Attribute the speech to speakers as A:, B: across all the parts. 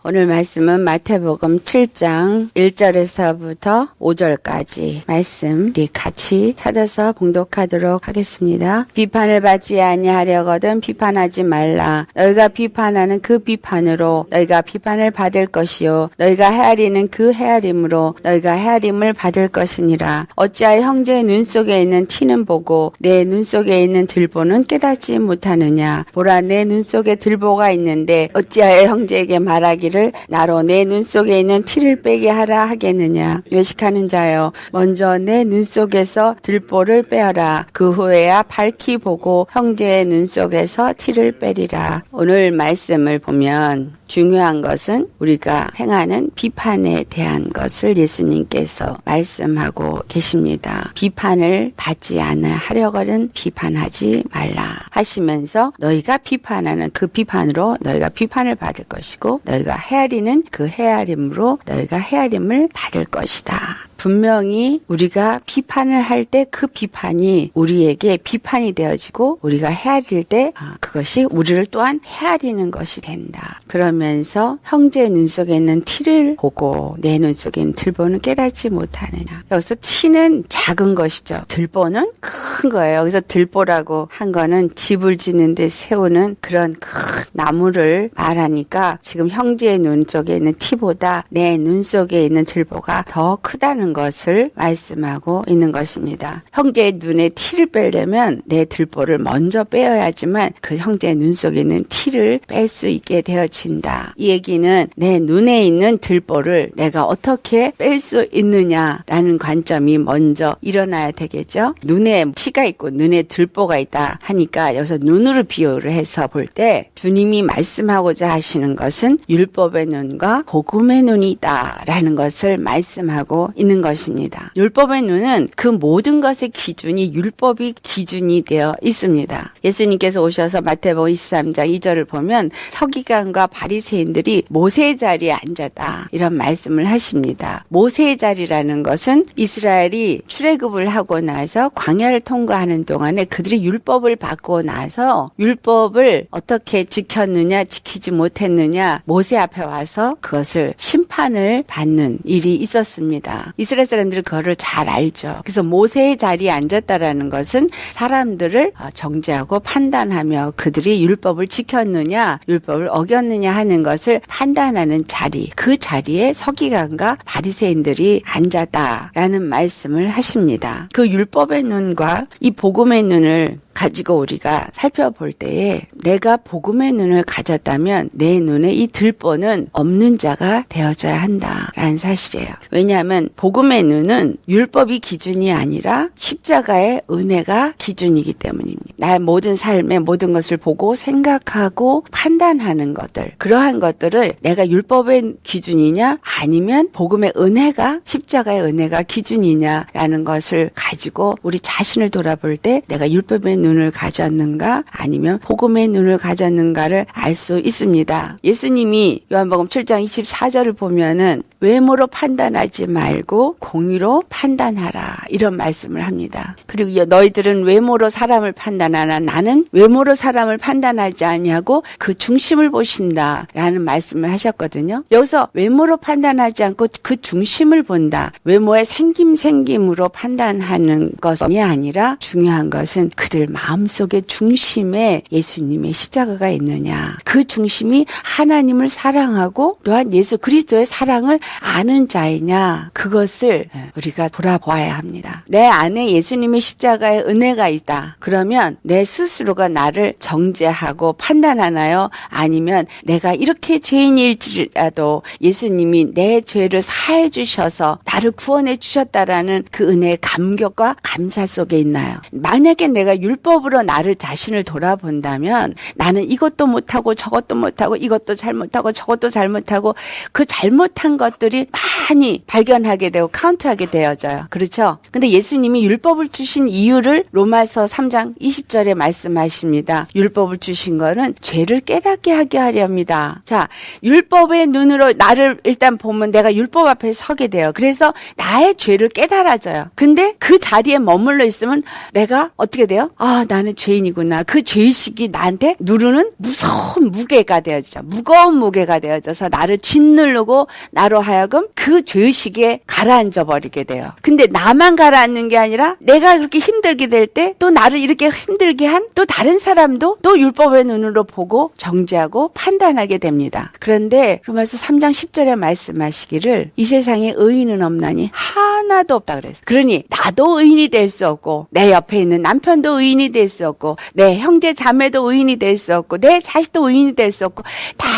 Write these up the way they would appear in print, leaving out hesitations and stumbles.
A: 오늘 말씀은 마태복음 7장 1절에서부터 5절까지 말씀 우리 같이 찾아서 봉독하도록 하겠습니다. 비판을 받지 아니하려거든 비판하지 말라. 너희가 비판하는 그 비판으로 너희가 비판을 받을 것이요 너희가 헤아리는 그 헤아림으로 너희가 헤아림을 받을 것이니라. 어찌하여 형제의 눈 속에 있는 티는 보고 내 눈 속에 있는 들보는 깨닫지 못하느냐. 보라, 내 눈 속에 들보가 있는데 어찌하여 형제에게 말하기를 나로 내 눈 속에 있는 티를 빼게 하라 하겠느냐. 외식하는 자여, 먼저 내 눈 속에서 들보를 빼어라. 그 후에야 밝히 보고 형제의 눈 속에서 티를 빼리라. 오늘 말씀을 보면 중요한 것은 우리가 행하는 비판에 대한 것을 예수님께서 말씀하고 계십니다. 비판을 받지 않으려거든 비판하지 말라 하시면서 너희가 비판하는 그 비판으로 너희가 비판을 받을 것이고 너희가 헤아리는 그 헤아림으로 너희가 헤아림을 받을 것이다. 분명히 우리가 비판을 할 때 그 비판이 우리에게 비판이 되어지고 우리가 헤아릴 때 그것이 우리를 또한 헤아리는 것이 된다. 그러면서 형제의 눈 속에 있는 티를 보고 내 눈 속에 있는 들보는 깨닫지 못하느냐. 여기서 티는 작은 것이죠. 들보는 큰 거예요. 여기서 들보라고 한 거는 집을 짓는데 세우는 그런 큰 나무를 말하니까 지금 형제의 눈 속에 있는 티보다 내 눈 속에 있는 들보가 더 크다는 것을 말씀하고 있는 것입니다. 형제의 눈에 티를 빼려면 내 들보를 먼저 빼어야지만 그 형제의 눈 속에 있는 티를 뺄 수 있게 되어진다. 이 얘기는 내 눈에 있는 들보를 내가 어떻게 뺄 수 있느냐라는 관점이 먼저 일어나야 되겠죠. 눈에 티가 있고 눈에 들보가 있다 하니까 여기서 눈으로 비유를 해서 볼 때 주님이 말씀하고자 하시는 것은 율법의 눈과 복음의 눈이다라는 것을 말씀하고 있는 것입니다. 율법의 눈은 그 모든 것의 기준이 율법이 기준이 되어 있습니다. 예수님께서 오셔서 마태복음 23장 2절을 보면 서기관과 바리새인들이 모세의 자리에 앉았다 이런 말씀을 하십니다. 모세의 자리라는 것은 이스라엘이 출애굽을 하고 나서 광야를 통과하는 동안에 그들이 율법을 받고 나서 율법을 어떻게 지켰느냐 지키지 못했느냐 모세 앞에 와서 그것을 심판을 받는 일이 있었습니다. 이스라엘 사람들은 그거를 잘 알죠. 그래서 모세의 자리에 앉았다라는 것은 사람들을 정죄하고 판단하며 그들이 율법을 지켰느냐 율법을 어겼느냐 하는 것을 판단하는 자리, 그 자리에 서기관과 바리새인들이 앉았다라는 말씀을 하십니다. 그 율법의 눈과 이 복음의 눈을 가지고 우리가 살펴볼 때에 내가 복음의 눈을 가졌다면 내 눈에 이 들보는 없는 자가 되어져야 한다라는 사실이에요. 왜냐하면 복음의 눈은 율법이 기준이 아니라 십자가의 은혜가 기준이기 때문입니다. 나의 모든 삶의 모든 것을 보고 생각하고 판단하는 것들, 그러한 것들을 내가 율법의 기준이냐 아니면 복음의 은혜가 십자가의 은혜가 기준이냐라는 것을 가지고 우리 자신을 돌아볼 때 내가 율법의 눈을 가졌는가 아니면 복음의 눈을 가졌는가를 알 수 있습니다. 예수님이 요한복음 7장 24절을 보면은 외모로 판단하지 말고 공의로 판단하라 이런 말씀을 합니다. 그리고 너희들은 외모로 사람을 판단하나 나는 외모로 사람을 판단하지 아니하고 그 중심을 보신다라는 말씀을 하셨거든요. 여기서 외모로 판단하지 않고 그 중심을 본다. 외모의 생김으로 판단하는 것이 아니라 중요한 것은 그들 마음속의 중심에 예수님의 십자가가 있느냐. 그 중심이 하나님을 사랑하고 또한 예수 그리스도의 사랑을 아는 자이냐. 그것을 우리가 돌아보아야 합니다. 내 안에 예수님의 십자가의 은혜가 있다. 그러면 내 스스로가 나를 정죄하고 판단하나요? 아니면 내가 이렇게 죄인일지라도 예수님이 내 죄를 사해 주셔서 나를 구원해 주셨다라는 그 은혜의 감격과 감사 속에 있나요? 만약에 내가 율법으로 나를 자신을 돌아본다면 나는 이것도 못하고 저것도 못하고 이것도 잘못하고 저것도 잘못하고 그 잘못한 것들 것들이 많이 발견하게 되고 카운트하게 되어져요. 그렇죠? 근데 예수님이 율법을 주신 이유를 로마서 3장 20절에 말씀하십니다. 율법을 주신 거는 죄를 깨닫게 하게 하렵니다. 자, 율법의 눈으로 나를 일단 보면 내가 율법 앞에 서게 돼요. 그래서 나의 죄를 깨달아져요. 근데 그 자리에 머물러 있으면 내가 어떻게 돼요? 아, 나는 죄인이구나. 그 죄의식이 나한테 누르는 무서운 무게가 되어지죠. 무거운 무게가 되어져서 나를 짓누르고 나로 하여금 그 죄의식에 가라앉아 버리게 돼요. 근데 나만 가라앉는 게 아니라 내가 그렇게 힘들게 될 때 또 나를 이렇게 힘들게 한 또 다른 사람도 또 율법의 눈으로 보고 정죄하고 판단하게 됩니다. 그런데 로마서 3장 10절에 말씀하시기를 이 세상에 의인은 없나니 하나도 없다 그랬어요. 그러니 나도 의인이 될 수 없고 내 옆에 있는 남편도 의인이 될 수 없고 내 형제 자매도 의인이 될 수 없고 내 자식도 의인이 될 수 없고 다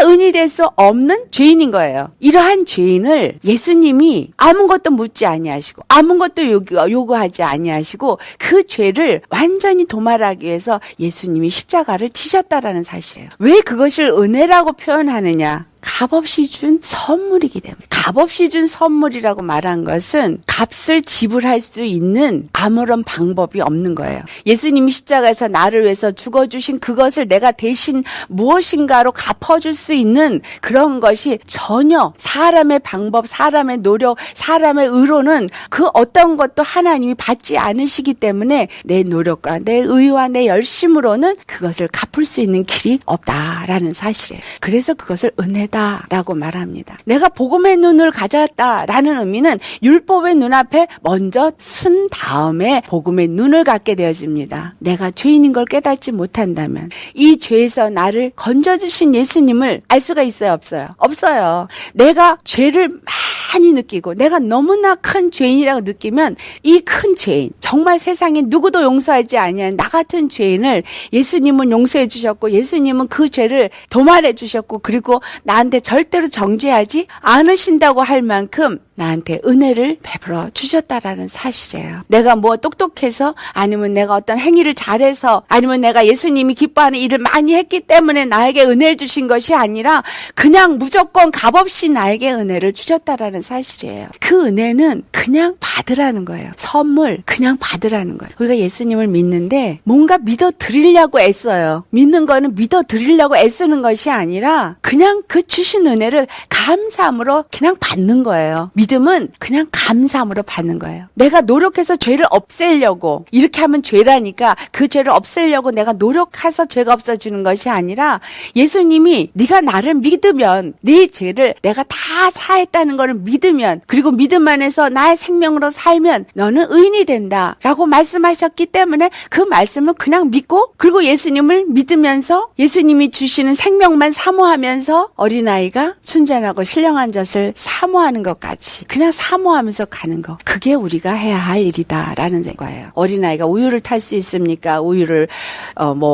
A: 의인이 될 수 없는 죄인인 거예요. 이러한 죄인을 예수님이 아무것도 묻지 아니하시고 아무것도 요구하지 아니하시고 그 죄를 완전히 도말하기 위해서 예수님이 십자가를 지셨다라는 사실이에요. 왜 그것을 은혜라고 표현하느냐? 값없이 준 선물이기 때문에. 값없이 준 선물이라고 말한 것은 값을 지불할 수 있는 아무런 방법이 없는 거예요. 예수님이 십자가에서 나를 위해서 죽어주신 그것을 내가 대신 무엇인가로 갚아줄 수 있는 그런 것이 전혀 사람의 방법, 사람의 노력, 사람의 의로는 그 어떤 것도 하나님이 받지 않으시기 때문에 내 노력과 내 의와 내 열심으로는 그것을 갚을 수 있는 길이 없다라는 사실이에요. 그래서 그것을 은혜다라고 말합니다. 내가 복음의 눈을 가졌다라는 의미는 율법의 눈앞에 먼저 쓴 다음에 복음의 눈을 갖게 되어집니다. 내가 죄인인 걸 깨닫지 못한다면 이 죄에서 나를 건져주신 예수님을 알 수가 있어요? 없어요? 없어요. 내가 죄를 많이 느끼고 내가 너무나 큰 죄인이라고 느끼면 이 큰 죄인, 정말 세상에 누구도 용서하지 아니한 나 같은 죄인을 예수님은 용서해 주셨고 예수님은 그 죄를 도말해 주셨고 그리고 나한테 절대로 정죄하지 않으신다고 할 만큼 나한테 은혜를 베풀어 주셨다라는 사실이에요. 내가 뭐 똑똑해서 아니면 내가 어떤 행위를 잘해서 아니면 내가 예수님이 기뻐하는 일을 많이 했기 때문에 나에게 은혜를 주신 것이 아니라 그냥 무조건 값없이 나에게 은혜를 주셨다라는 사실이에요. 그 은혜는 그냥 받으라는 거예요. 선물 그냥 받으라는 거예요. 우리가 예수님을 믿는데 뭔가 믿어 드리려고 애써요. 믿는 거는 믿어 드리려고 애쓰는 것이 아니라 그냥 그 주신 은혜를 감사함으로 그냥 받는 거예요. 믿음은 그냥 감사함으로 받는 거예요. 내가 노력해서 죄를 없애려고 이렇게 하면 죄라니까 그 죄를 없애려고 내가 노력해서 죄가 없어지는 것이 아니라 예수님이 네가 나를 믿으면 네 죄를 내가 다 사했다는 것을 믿으면 그리고 믿음 안에서 나의 생명으로 살면 너는 의인이 된다라고 말씀하셨기 때문에 그 말씀을 그냥 믿고 그리고 예수님을 믿으면서 예수님이 주시는 생명만 사모하면서 어린아이가 순전하고 신령한 젖을 사모하는 것 같이 그냥 사모하면서 가는 거. 그게 우리가 해야 할 일이다라는 거예요. 어린아이가 우유를 탈 수 있습니까? 우유를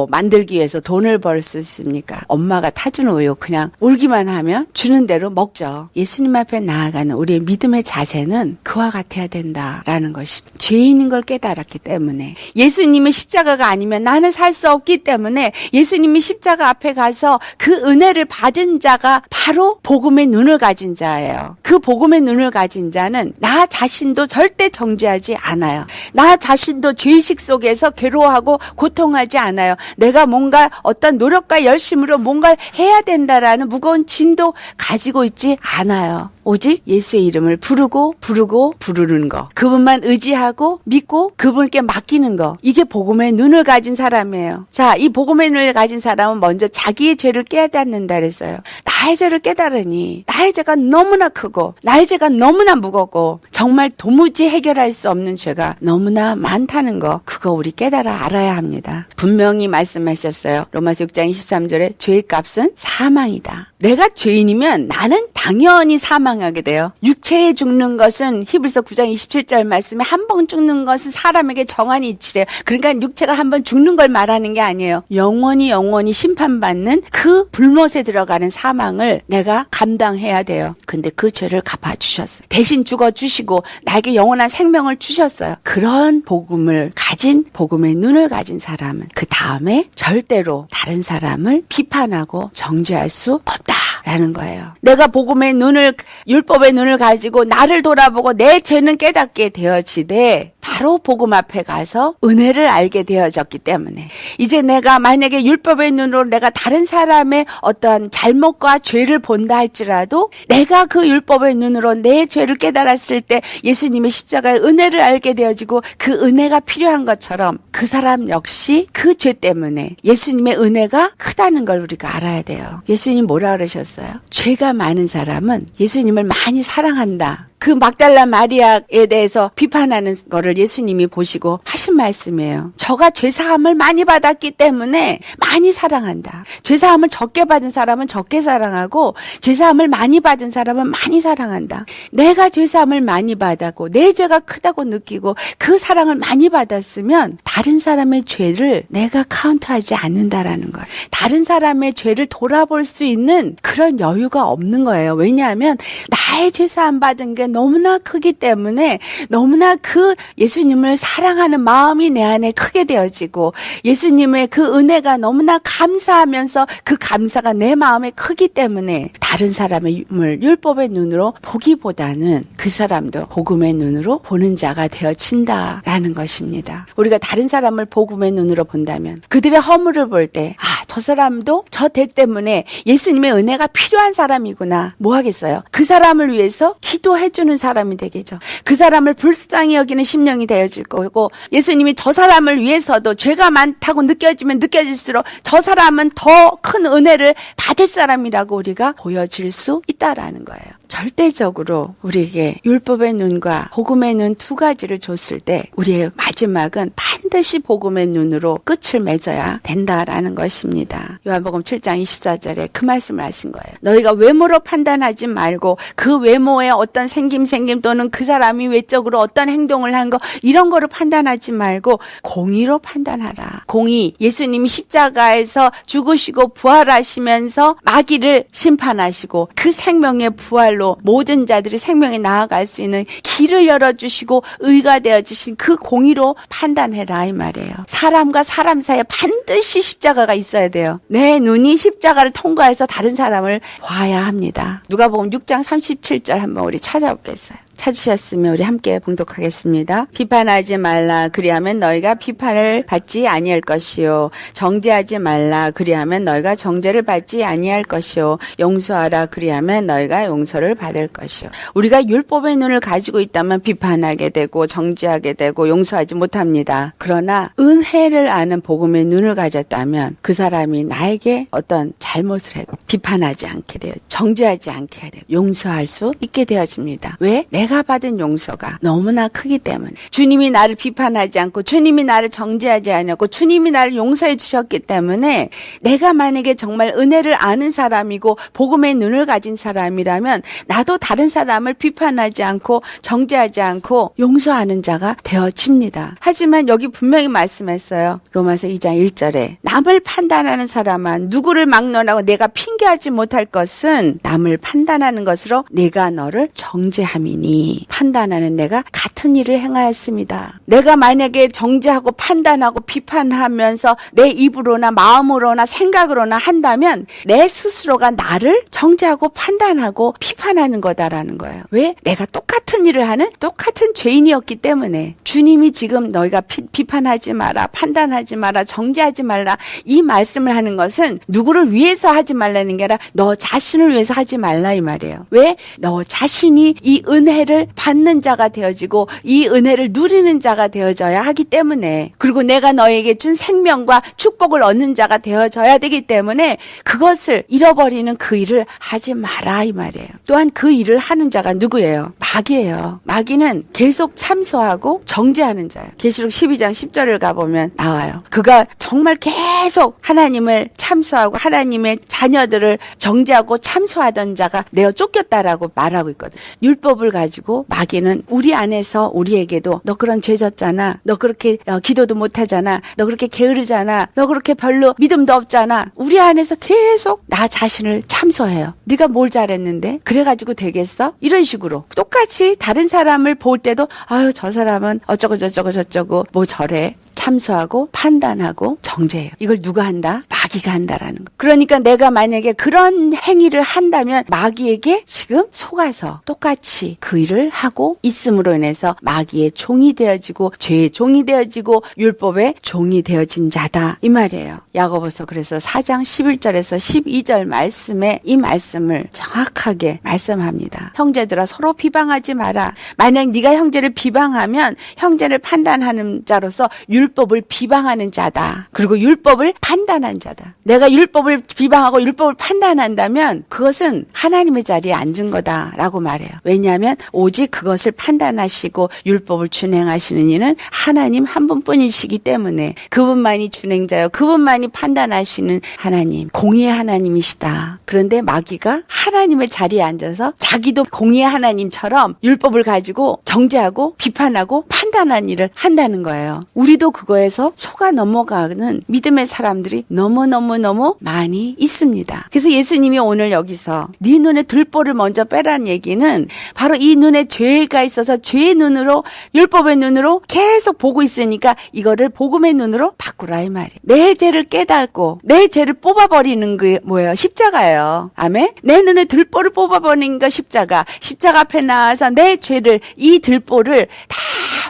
A: 만들기 위해서 돈을 벌 수 있습니까? 엄마가 타주는 우유 그냥 울기만 하면 주는 대로 먹죠. 예수님 앞에 나아가는 우리의 믿음의 자세는 그와 같아야 된다라는 것이 죄인인 걸 깨달았기 때문에 예수님의 십자가가 아니면 나는 살 수 없기 때문에 예수님이 십자가 앞에 가서 그 은혜를 받은 자가 바로 복음의 눈을 가진 자예요. 그 복음의 눈을 가진 자는 나 자신도 절대 정죄하지 않아요. 나 자신도 죄의식 속에서 괴로워하고 고통하지 않아요. 내가 뭔가 어떤 노력과 열심으로 뭔가 해야 된다라는 무거운 짐도 가지고 있지 않아요. 오직 예수의 이름을 부르는 거. 그분만 의지하고 믿고 그분께 맡기는 거. 이게 복음의 눈을 가진 사람이에요. 자, 이 복음의 눈을 가진 사람은 먼저 자기의 죄를 깨닫는다 그랬어요. 나의 죄를 깨달으니 나의 죄가 너무나 크고 나의 죄가 너무나 무겁고 정말 도무지 해결할 수 없는 죄가 너무나 많다는 거. 그거 우리 깨달아 알아야 합니다. 분명히 말씀하셨어요. 로마서 6장 23절에 죄의 값은 사망이다. 내가 죄인이면 나는 당연히 사망하게 돼요. 육체에 죽는 것은 히브리서 9장 27절 말씀에 한 번 죽는 것은 사람에게 정한이 있지래요. 그러니까 육체가 한 번 죽는 걸 말하는 게 아니에요. 영원히 심판받는 그 불못에 들어가는 사망을 내가 감당해야 돼요. 근데 그 죄를 갚아주셨어요. 대신 죽어주시고 나에게 영원한 생명을 주셨어요. 그런 복음을 가진 복음의 눈을 가진 사람은 그 다음에 절대로 다른 사람을 비판하고 정죄할 수 없다. 라는 거예요. 내가 복음의 눈을, 율법의 눈을 가지고 나를 돌아보고 내 죄는 깨닫게 되어지되 바로 복음 앞에 가서 은혜를 알게 되어졌기 때문에 이제 내가 만약에 율법의 눈으로 내가 다른 사람의 어떠한 잘못과 죄를 본다 할지라도 내가 그 율법의 눈으로 내 죄를 깨달았을 때 예수님의 십자가의 은혜를 알게 되어지고 그 은혜가 필요한 것처럼 그 사람 역시 그 죄 때문에 예수님의 은혜가 크다는 걸 우리가 알아야 돼요. 예수님 뭐라 그러셨어요? 죄가 많은 사람은 예수님을 많이 사랑한다. 그 막달라 마리아에 대해서 비판하는 거를 예수님이 보시고 하신 말씀이에요. 저가 죄사함을 많이 받았기 때문에 많이 사랑한다. 죄사함을 적게 받은 사람은 적게 사랑하고 죄사함을 많이 받은 사람은 많이 사랑한다. 내가 죄사함을 많이 받았고 내 죄가 크다고 느끼고 그 사랑을 많이 받았으면 다른 사람의 죄를 내가 카운트하지 않는다라는 거예요. 다른 사람의 죄를 돌아볼 수 있는 그런 여유가 없는 거예요. 왜냐하면 나의 죄사함 받은 게 너무나 크기 때문에 너무나 그 예수님을 사랑하는 마음이 내 안에 크게 되어지고 예수님의 그 은혜가 너무나 감사하면서 그 감사가 내 마음에 크기 때문에 다른 사람의 율법의 눈으로 보기보다는 그 사람도 복음의 눈으로 보는 자가 되어진다라는 것입니다. 우리가 다른 사람을 복음의 눈으로 본다면 그들의 허물을 볼 때 저 사람도 저 대 때문에 예수님의 은혜가 필요한 사람이구나. 뭐 하겠어요? 그 사람을 위해서 기도해주는 사람이 되겠죠. 그 사람을 불쌍히 여기는 심령이 되어질 거고 예수님이 저 사람을 위해서도 죄가 많다고 느껴지면 느껴질수록 저 사람은 더 큰 은혜를 받을 사람이라고 우리가 보여질 수 있다라는 거예요. 절대적으로 우리에게 율법의 눈과 복음의 눈 두 가지를 줬을 때 우리의 마지막은 반드시 복음의 눈으로 끝을 맺어야 된다라는 것입니다. 요한복음 7장 24절에 그 말씀을 하신 거예요. 너희가 외모로 판단하지 말고 그 외모의 어떤 생김 또는 그 사람이 외적으로 어떤 행동을 한 거 이런 거로 판단하지 말고 공의로 판단하라. 공의, 예수님이 십자가에서 죽으시고 부활하시면서 마귀를 심판하시고 그 생명의 부활로 모든 자들이 생명에 나아갈 수 있는 길을 열어주시고 의가 되어주신 그 공의로 판단해라 이 말이에요. 사람과 사람 사이에 반드시 십자가가 있어야 돼요. 내 눈이 십자가를 통과해서 다른 사람을 봐야 합니다. 누가복음 6장 37절 한번 우리 찾아보겠어요. 찾으셨으면 우리 함께 봉독하겠습니다. 비판하지 말라 그리하면 너희가 비판을 받지 아니할 것이요 정죄하지 말라 그리하면 너희가 정죄를 받지 아니할 것이요 용서하라 그리하면 너희가 용서를 받을 것이요. 우리가 율법의 눈을 가지고 있다면 비판하게 되고 정죄하게 되고 용서하지 못합니다. 그러나 은혜를 아는 복음의 눈을 가졌다면 그 사람이 나에게 어떤 잘못을 해도 비판하지 않게 돼요. 정죄하지 않게 돼요. 용서할 수 있게 되어집니다. 왜? 내가 받은 용서가 너무나 크기 때문에 주님이 나를 비판하지 않고 주님이 나를 정죄하지 않았고 주님이 나를 용서해 주셨기 때문에 내가 만약에 정말 은혜를 아는 사람이고 복음의 눈을 가진 사람이라면 나도 다른 사람을 비판하지 않고 정죄하지 않고 용서하는 자가 되어집니다. 하지만 여기 분명히 말씀했어요. 로마서 2장 1절에 남을 판단하는 사람아 누구를 막론하고 내가 핑계하지 못할 것은 남을 판단하는 것으로 내가 너를 정죄함이니 판단하는 내가 같은 일을 행하였습니다. 내가 만약에 정죄하고 판단하고 비판하면서 내 입으로나 마음으로나 생각으로나 한다면 내 스스로가 나를 정죄하고 판단하고 비판하는 거다라는 거예요. 왜? 내가 똑같은 일을 하는 똑같은 죄인이었기 때문에 주님이 지금 너희가 비판하지 마라, 판단하지 마라, 정죄하지 말라 이 말씀을 하는 것은 누구를 위해서 하지 말라는 게 아니라 너 자신을 위해서 하지 말라 이 말이에요. 왜? 너 자신이 이 은혜를 받는 자가 되어지고 이 은혜를 누리는 자가 되어져야 하기 때문에 그리고 내가 너에게 준 생명과 축복을 얻는 자가 되어져야 되기 때문에 그것을 잃어버리는 그 일을 하지 마라 이 말이에요. 또한 그 일을 하는 자가 누구예요? 마귀예요. 마귀는 계속 참소하고 정죄하는 자예요. 계시록 12장 10절을 가보면 나와요. 그가 정말 계속 하나님을 참소하고 하나님의 자녀들을 정죄하고 참소하던 자가 내어 쫓겼다라고 말하고 있거든. 율법을 가지고 마귀는 우리 안에서 우리에게도 너 그런 죄 졌잖아. 너 그렇게 기도도 못하잖아. 너 그렇게 게으르잖아. 너 그렇게 별로 믿음도 없잖아. 우리 안에서 계속 나 자신을 참소해요. 네가 뭘 잘했는데? 그래가지고 되겠어? 이런 식으로 똑같이 다른 사람을 볼 때도 아유 저 사람은 어쩌고 저쩌고 뭐 저래. 참수하고 판단하고 정죄해요. 이걸 누가 한다? 마귀가 한다라는 거. 그러니까 내가 만약에 그런 행위를 한다면 마귀에게 지금 속아서 똑같이 그 일을 하고 있음으로 인해서 마귀의 종이 되어지고 죄의 종이 되어지고 율법의 종이 되어진 자다 이 말이에요. 야고보서 그래서 4장 11절에서 12절 말씀에 이 말씀을 정확하게 말씀합니다. 형제들아 서로 비방하지 마라. 만약 네가 형제를 비방하면 형제를 판단하는 자로서 율법을 비방하는 자다. 그리고 율법을 판단한 자다. 내가 율법을 비방하고 율법을 판단한다면 그것은 하나님의 자리에 앉은 거다라고 말해요. 왜냐하면 오직 그것을 판단하시고 율법을 준행하시는 이는 하나님 한 분뿐이시기 때문에 그분만이 준행자요. 그분만이 판단하시는 하나님, 공의의 하나님이시다. 그런데 마귀가 하나님의 자리에 앉아서 자기도 공의의 하나님처럼 율법을 가지고 정죄하고 비판하고 판단한 일을 한다는 거예요. 우리도 그거에서 속아 넘어가는 믿음의 사람들이 너무너무너무 많이 있습니다. 그래서 예수님이 오늘 여기서 네 눈에 들보를 먼저 빼라는 얘기는 바로 이 눈에 죄가 있어서 죄의 눈으로 율법의 눈으로 계속 보고 있으니까 이거를 복음의 눈으로 바꾸라 이 말이에요. 내 죄를 깨닫고 내 죄를 뽑아버리는 게 뭐예요? 십자가예요. 아멘? 내 눈에 들보를 뽑아버리는 거 십자가. 십자가 앞에 나와서 내 죄를 이 들보를 다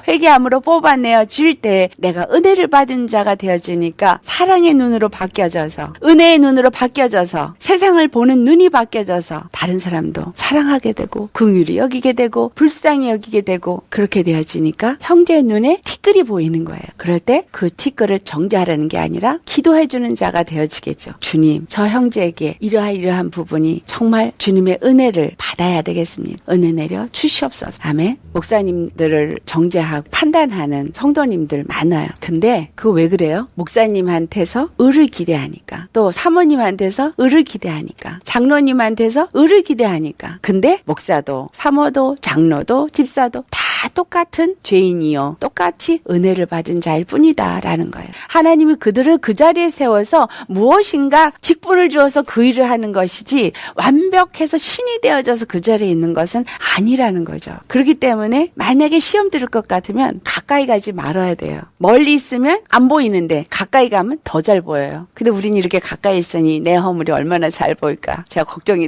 A: 회개함으로 뽑아내어 줄 때 내가 은혜를 받은 자가 되어지니까 사랑의 눈으로 바뀌어져서 은혜의 눈으로 바뀌어져서 세상을 보는 눈이 바뀌어져서 다른 사람도 사랑하게 되고 긍휼히 여기게 되고 불쌍히 여기게 되고 그렇게 되어지니까 형제의 눈에 티끌이 보이는 거예요. 그럴 때 그 티끌을 정죄하라는 게 아니라 기도해주는 자가 되어지겠죠. 주님, 저 형제에게 이러한 부분이 정말 주님의 은혜를 받아야 되겠습니다. 은혜 내려 주시옵소서. 아멘. 목사님들을 정죄하고 판단하는 성도님들 많아요. 근데 그거 왜 그래요? 목사님한테서 의를 기대하니까, 또 사모님한테서 의를 기대하니까, 장로님한테서 의를 기대하니까. 근데 목사도 사모도 장로도 집사도 다 똑같은 죄인이요, 똑같이 은혜를 받은 자일 뿐이다 라는 거예요. 하나님이 그들을 그 자리에 세워서 무엇인가 직분을 주어서 그 일을 하는 것이지 완벽해서 신이 되어져서 그 자리에 있는 것은 아니라는 거죠. 그렇기 때문에 만약에 시험 들을 것 같으면 가까이 가지 말아야 돼요. 멀리 있으면 안 보이는데 가까이 가면 더 잘 보여요. 근데 우린 이렇게 가까이 있으니 내 허물이 얼마나 잘 보일까 제가 걱정이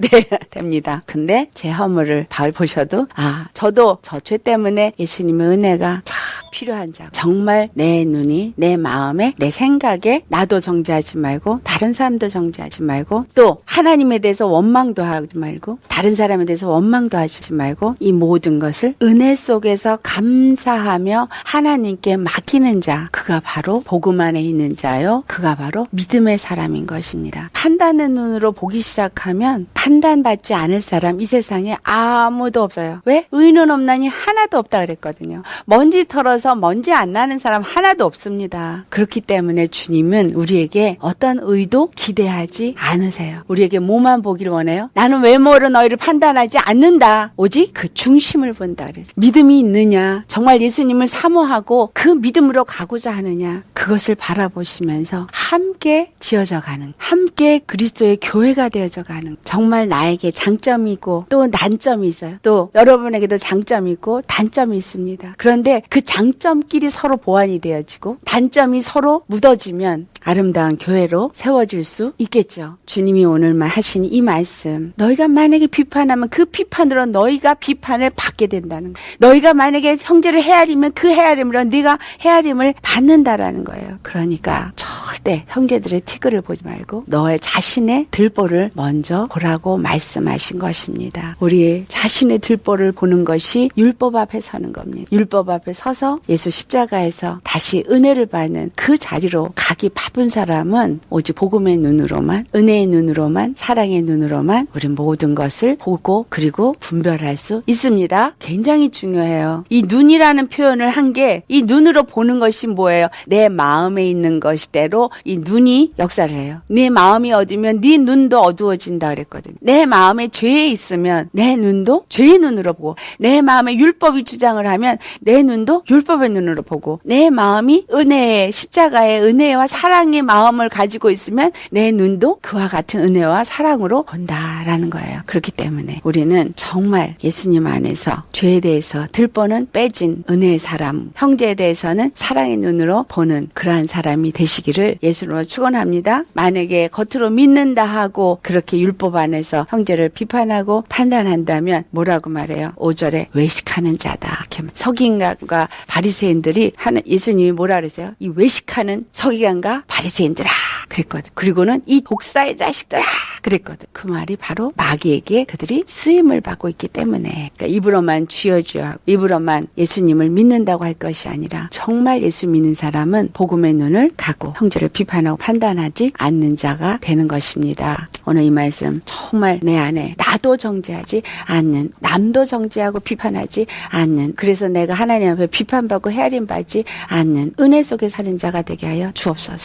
A: 됩니다. 근데 제 허물을 보셔도 저도 저 죄 때문에 예수님의 은혜가 참 필요한 자, 정말 내 눈이 내 마음에 내 생각에 나도 정죄하지 말고 다른 사람도 정죄하지 말고 또 하나님에 대해서 원망도 하지 말고 다른 사람에 대해서 원망도 하지 말고 이 모든 것을 은혜 속에서 감사하며 하나님께 맡기는 자, 그가 바로 복음 안에 있는 자요, 그가 바로 믿음의 사람인 것입니다. 판단의 눈으로 보기 시작하면 판단받지 않을 사람 이 세상에 아무도 없어요. 왜? 의인은 없나니 하나도 없다 그랬거든요. 먼지 털어서 먼지 안 나는 사람 하나도 없습니다. 그렇기 때문에 주님은 우리에게 어떤 의도 기대하지 않으세요. 우리에게 뭐만 보길 원해요? 나는 외모로 너희를 판단하지 않는다. 오직 그 중심을 본다 그랬어요. 믿음이 있느냐, 정말 예수님을 사모하고 그 믿음으로 가고자 하느냐, 그것을 바라보시면서 함께 지어져 가는, 함께 그리스도의 교회가 되어져 가는, 정말 나에게 장점이 있고 또 단점이 있어요. 또 여러분에게도 장점이 있고 단점이 있습니다. 그런데 그 장점끼리 서로 보완이 되어지고 단점이 서로 묻어지면 아름다운 교회로 세워질 수 있겠죠. 주님이 오늘 하신 이 말씀, 너희가 만약에 비판하면 그 비판으로 너희가 비판을 받게 된다는 거예요. 너희가 만약에 형제를 헤아리면 그 헤아림으로 네가 헤아림을 받는다라는 거예요. 그러니까 절대 형제들의 티끌을 보지 말고 너의 자신의 들보를 먼저 보라고 말씀하신 것입니다. 우리 자신의 들보를 보는 것이 율법 앞에 서는 겁니다. 율법 앞에 서서 예수 십자가에서 다시 은혜를 받는 그 자리로 가기 바쁜 사람은 오직 복음의 눈으로만, 은혜의 눈으로만, 사랑의 눈으로만 우리 모든 것을 보고 그리고 분별할 수 있습니다. 굉장히 중요해요. 이 눈이라는 표현을 한 게 이 눈으로 보는 것이 뭐예요? 내 마음에 있는 것대로 이 눈이 역사를 해요. 네 마음이 어두우면 네 눈도 어두워진다 그랬거든요. 내 마음에 죄에 있으면 내 눈도 죄의 눈으로 보고, 내 마음에 율법이 주장을 하면 내 눈도 율법 율법의 눈으로 보고 내 마음이 은혜의 십자가의 은혜와 사랑의 마음을 가지고 있으면 내 눈도 그와 같은 은혜와 사랑으로 본다라는 거예요. 그렇기 때문에 우리는 정말 예수님 안에서 죄에 대해서 들보는 빼진 은혜의 사람, 형제에 대해서는 사랑의 눈으로 보는 그러한 사람이 되시기를 예수로 축원합니다. 만약에 겉으로 믿는다 하고 그렇게 율법 안에서 형제를 비판하고 판단한다면 뭐라고 말해요? 5절에 외식하는 자다. 이렇게 서기관과 바리새인들이 하는 예수님이 뭐라 그러세요? 이 외식하는 서기관과 바리새인들아 그랬거든. 그리고는 이 독사의 자식들아 그랬거든. 그 말이 바로 마귀에게 그들이 쓰임을 받고 있기 때문에 그러니까 입으로만 쥐어쥐어 입으로만 예수님을 믿는다고 할 것이 아니라 정말 예수 믿는 사람은 복음의 눈을 갖고 형제를 비판하고 판단하지 않는 자가 되는 것입니다. 오늘 이 말씀 정말 내 안에 나도 정죄하지 않는 남도 정죄하고 비판하지 않는 그래서 내가 하나님 앞에 비판받고 헤아림받지 않는 은혜 속에 사는 자가 되게 하여 주옵소서.